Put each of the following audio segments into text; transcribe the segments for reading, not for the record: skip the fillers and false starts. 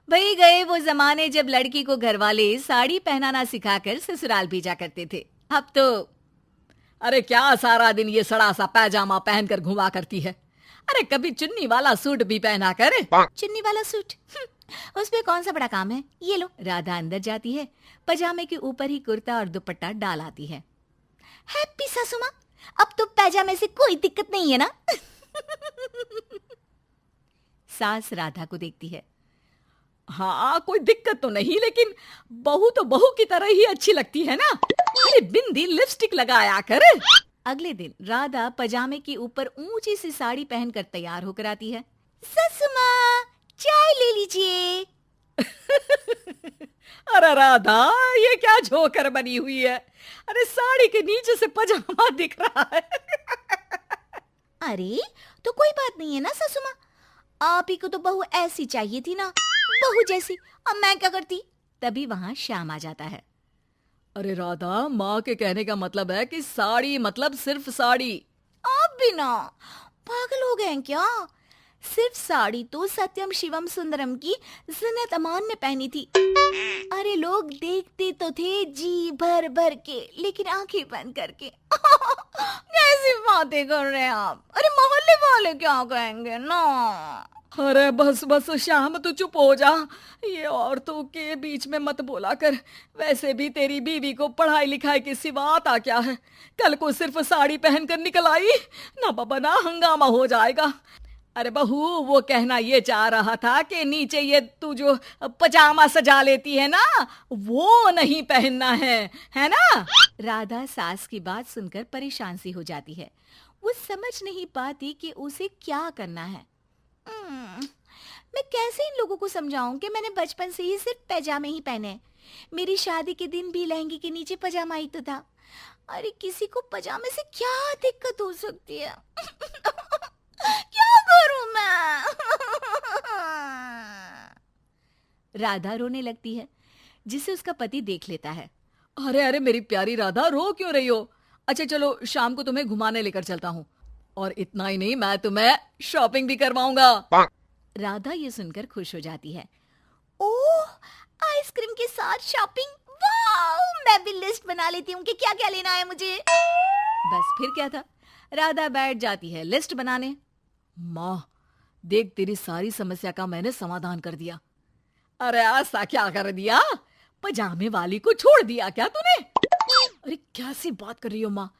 वही गए वो जमाने जब लड़की को घरवाले साड़ी पहनाना सिखाकर ससुराल भेजा करते थे। अब तो अरे क्या सारा दिन ये सड़ा सा पैजामा पहनकर घुमा करती है। अरे कभी चुन्नी वाला सूट भी पहना कर। चुन्नी वाला सूट उसमें कौन सा बड़ा काम है। ये लो। राधा अंदर जाती है, पजामे के ऊपर ही कुर्ता और दुपट्टा डाल आती है। हैप्पी सासू माँ, अब तो पैजामे से कोई दिक्कत नहीं है ना। सास राधा को देखती है। हाँ कोई दिक्कत तो नहीं, लेकिन बहू तो बहू की तरह ही अच्छी लगती है ना। अरे बिंदी लिपस्टिक लगाया कर। अगले दिन राधा पजामे के ऊपर ऊंची सी साड़ी पहनकर तैयार होकर आती है। ससु माँ, चाय ले लीजिए। अरे राधा, ये क्या झोकर बनी हुई है। अरे साड़ी के नीचे से पजामा दिख रहा है। अरे तो कोई बात नहीं है ना ससु माँ, आप ही को तो बहू ऐसी चाहिए थी ना, बहू जैसी। अब मैं क्या करती। तभी वहां श्याम आ जाता है। अरे राधा, माँ के कहने का मतलब है कि साड़ी मतलब सिर्फ साड़ी। आप भी ना पागल हो गए हैं क्या। सिर्फ साड़ी तो सत्यम शिवम सुंदरम की जिन्नत अमान ने पहनी थी। अरे लोग देखते तो थे जी भर भर के, लेकिन आंखें बंद करके। कैसी बातें कर रहे हैं आप। अरे मोहल्ले वाले क्या कहेंगे ना। अरे बस बस श्याम, तू चुप हो जा। ये औरतों के बीच में मत बोला कर। वैसे भी तेरी बीवी को पढ़ाई लिखाई की सिवा आता क्या है। कल को सिर्फ साड़ी पहनकर निकल आई ना बाबा ना, हंगामा हो जाएगा। अरे बहू, वो कहना ये चाह रहा था कि नीचे ये तू जो पजामा सजा लेती है ना, वो नहीं पहनना है ना। राधा सास की बात सुनकर परेशान सी हो जाती है। वो समझ नहीं पाती कि उसे क्या करना है। मैं कैसे इन लोगों को समझाऊं कि मैंने बचपन से ही सिर्फ पैजामे ही पहने। मेरी शादी के दिन भी लहंगे के नीचे पजामा ही तो था। अरे किसी को पजामे से क्या दिक्कत हो सकती है। क्या करूं मैं। राधा रोने लगती है, जिसे उसका पति देख लेता है। अरे अरे मेरी प्यारी राधा, रो क्यों रही हो। अच्छा चलो, शाम को तुम्हें घुमाने लेकर चलता हूँ, और इतना ही नहीं, मैं तुम्हें शॉपिंग भी करवाऊंगा। राधा ये सुनकर खुश हो जाती है। ओह, आइसक्रीम के साथ शॉपिंग, वाह। मैं भी लिस्ट बना लेती हूँ कि क्या क्या लेना है मुझे। बस फिर क्या था, राधा बैठ जाती है लिस्ट बनाने। माँ देख, तेरी सारी समस्या का मैंने समाधान कर दिया। अरे ऐसा क्या कर दिया, पजामे वाली को छोड़ दिया क्या तूने। अरे कैसी बात कर रही हो माँ,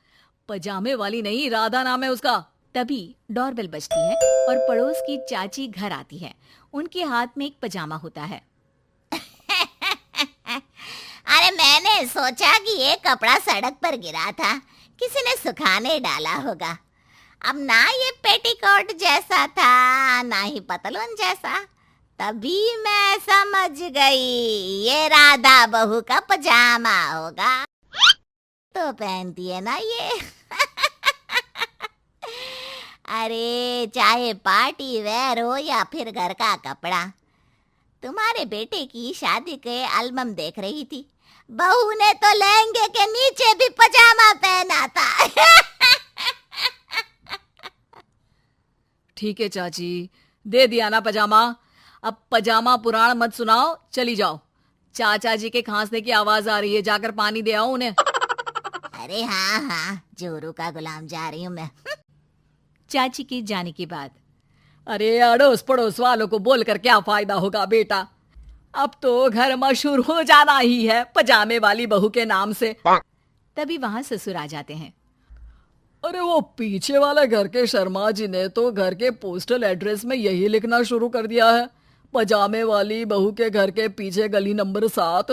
पजामे वाली नहीं, राधा नाम है उसका। तभी डोरबेल बजती है और पड़ोस की चाची घर आती है। उनके हाथ में एक पजामा होता है। अरे मैंने सोचा कि ये कपड़ा सड़क पर गिरा था, किसी ने सुखाने डाला होगा। अब ना ये पेटीकोट जैसा था, ना ही पतलून जैसा। तभी मैं समझ गई ये राधा बहू का पजामा होगा। तो पहनती है ना ये। अरे चाहे पार्टी वेयर हो या फिर घर का कपड़ा, तुम्हारे बेटे की शादी के एल्बम देख रही थी, बहू ने तो लहंगे के नीचे भी पजामा पहना था। ठीक है चाची, दे दिया ना पजामा। अब पजामा पुराण मत सुनाओ, चली जाओ। चाचा जी के खांसने की आवाज आ रही है, जाकर पानी दे आओ उन्हें। अरे हाँ हाँ, जोरू का गुलाम जा रही हूँ मैं। चाची के जाने के बाद, अरे अड़ोस पड़ोस वालों को बोलकर क्या फायदा होगा बेटा। अब तो घर मशहूर हो जाना ही है पजामे वाली बहू के नाम से। तभी वहां ससुर आ जाते हैं। अरे वो पीछे वाले घर के शर्मा जी ने तो घर के पोस्टल एड्रेस में यही लिखना शुरू कर दिया है, पजामे वाली बहू के घर के पीछे गली नंबर 7।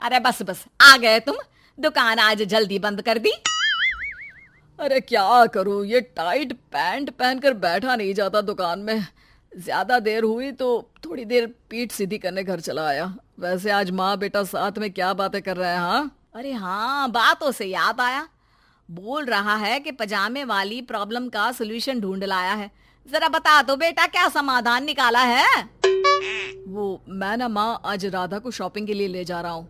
अरे बस बस, आ गए तुम। दुकान आज जल्दी बंद कर दी। अरे क्या करूं, ये टाइट पैंट पहनकर बैठा नहीं जाता दुकान में। ज्यादा देर हुई तो थोड़ी देर पीठ सीधी करने घर चला आया। वैसे आज माँ बेटा साथ में क्या बातें कर रहे हैं। हाँ अरे हाँ, बातों से याद आया। बोल रहा है कि पजामे वाली प्रॉब्लम का सलूशन ढूंढ लाया है। जरा बता दो बेटा, क्या समाधान निकाला है। वो मैं ना माँ आज राधा को शॉपिंग के लिए ले जा रहा हूँ।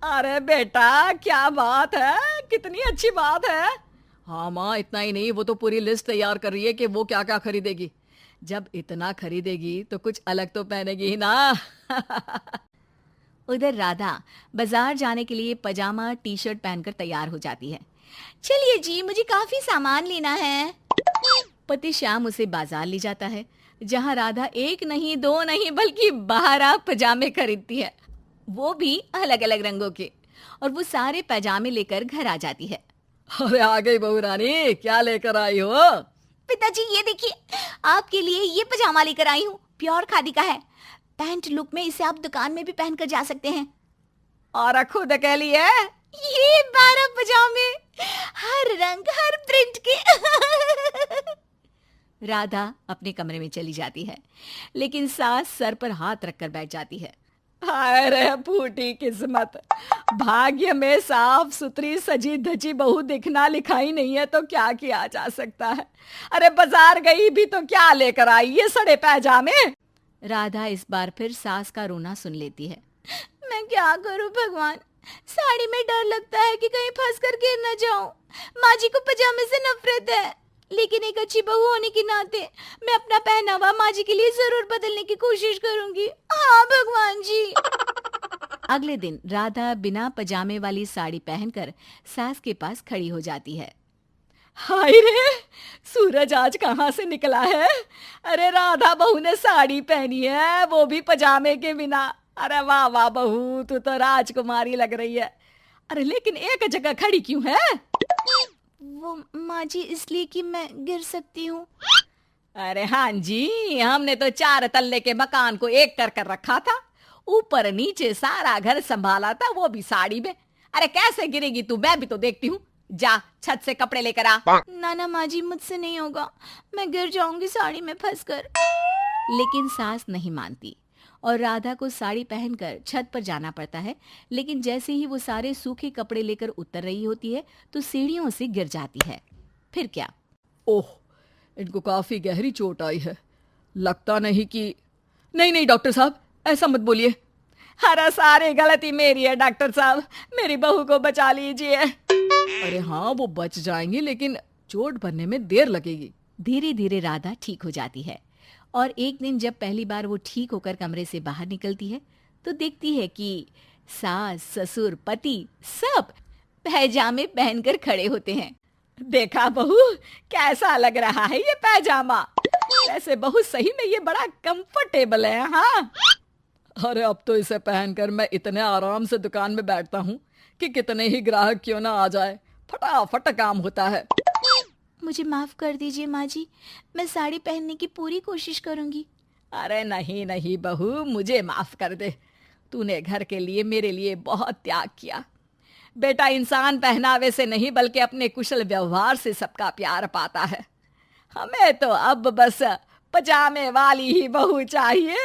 अरे बेटा क्या बात है, कितनी अच्छी बात है। हाँ माँ, इतना ही नहीं, वो तो पूरी लिस्ट तैयार कर रही है कि वो क्या क्या खरीदेगी। जब इतना खरीदेगी तो कुछ अलग तो पहनेगी ही ना। उधर राधा बाजार जाने के लिए पजामा टी शर्ट पहनकर तैयार हो जाती है। चलिए जी, मुझे काफी सामान लेना है। पति श्याम उसे बाजार ले जाता है, जहां राधा एक नहीं दो नहीं बल्कि 12 पजामे खरीदती है, वो भी अलग अलग रंगों के। और वो सारे पजामे लेकर घर आ जाती है। अरे आ गई बहू रानी, क्या लेकर आई हो? पिताजी ये देखिए, आपके लिए ये पजामा लेकर आई हूँ, प्योर खादी का है। पैंट लुक में इसे आप दुकान में भी पहनकर जा सकते हैं। और खुद कह लिए ये 12 पजामे, हर रंग हर प्रिंट के। राधा अपने कमरे में चली जाती है, लेकिन सास सर पर हाथ रखकर बैठ जाती है। हाय रे फूटी किस्मत, भाग्य में साफ सुथरी सजी धजी बहू दिखना लिखाई नहीं है तो क्या किया जा सकता है। अरे बाजार गई भी तो क्या लेकर आई ये सड़े पैजामे। राधा इस बार फिर सास का रोना सुन लेती है। मैं क्या करूं भगवान, साड़ी में डर लगता है कि कहीं फंस कर गिर न जाऊं। माँ जी को पजामे से नफरत है, लेकिन एक अच्छी बहू होने के नाते मैं अपना पहनावा माँ जी के लिए जरूर बदलने की कोशिश करूंगी। हाँ भगवान जी। अगले दिन राधा बिना पजामे वाली साड़ी पहनकर सास के पास खड़ी हो जाती है। हाय रे, सूरज आज कहाँ से निकला है? अरे राधा बहू ने साड़ी पहनी है, वो भी पजामे के बिना। अरे वाह वाह बहू, तू तो राजकुमारी लग रही है। अरे लेकिन एक जगह खड़ी क्यों है? वो माँ जी इसलिए कि मैं गिर सकती हूँ। अरे हाँ जी, हमने तो 4 तल्ले के मकान को एक कर रखा था, ऊपर नीचे सारा घर संभाला था, वो भी साड़ी में। अरे कैसे गिरेगी तू, मैं भी तो देखती हूँ। जा छत से कपड़े लेकर आ। ना माँ जी, मुझसे नहीं होगा, मैं गिर जाऊंगी साड़ी में फंसकर। लेकिन सास नहीं मानती और राधा को साड़ी पहनकर छत पर जाना पड़ता है। लेकिन जैसे ही वो सारे सूखे कपड़े लेकर उतर रही होती है तो सीढ़ियों से गिर जाती है। फिर क्या? ओह, इनको काफी गहरी चोट आई है, लगता नहीं कि... नहीं डॉक्टर साहब, ऐसा मत बोलिए। अरे सारी गलती मेरी है डॉक्टर साहब, मेरी बहू को बचा लीजिए। अरे हाँ, वो बच जाएंगी, लेकिन चोट भरने में देर लगेगी। धीरे धीरे राधा ठीक हो जाती है और एक दिन जब पहली बार वो ठीक होकर कमरे से बाहर निकलती है तो देखती है कि सास ससुर पति सब पैजामे पहनकर खड़े होते हैं। देखा बहू, कैसा लग रहा है ये पैजामा? वैसे बहू सही में ये बड़ा कंफर्टेबल है। हाँ, अरे अब तो इसे पहनकर मैं इतने आराम से दुकान में बैठता हूँ कि कितने ही ग्राहक क्यों ना आ जाए, फटाफट काम होता है। मुझे माफ कर दीजिए माँ जी, मैं साड़ी पहनने की पूरी कोशिश करूंगी। अरे नहीं बहू, मुझे माफ कर दे, तूने घर के लिए मेरे लिए बहुत त्याग किया। बेटा इंसान पहनावे से नहीं बल्कि अपने कुशल व्यवहार से सबका प्यार पाता है। हमें तो अब बस पजामे वाली ही बहू चाहिए।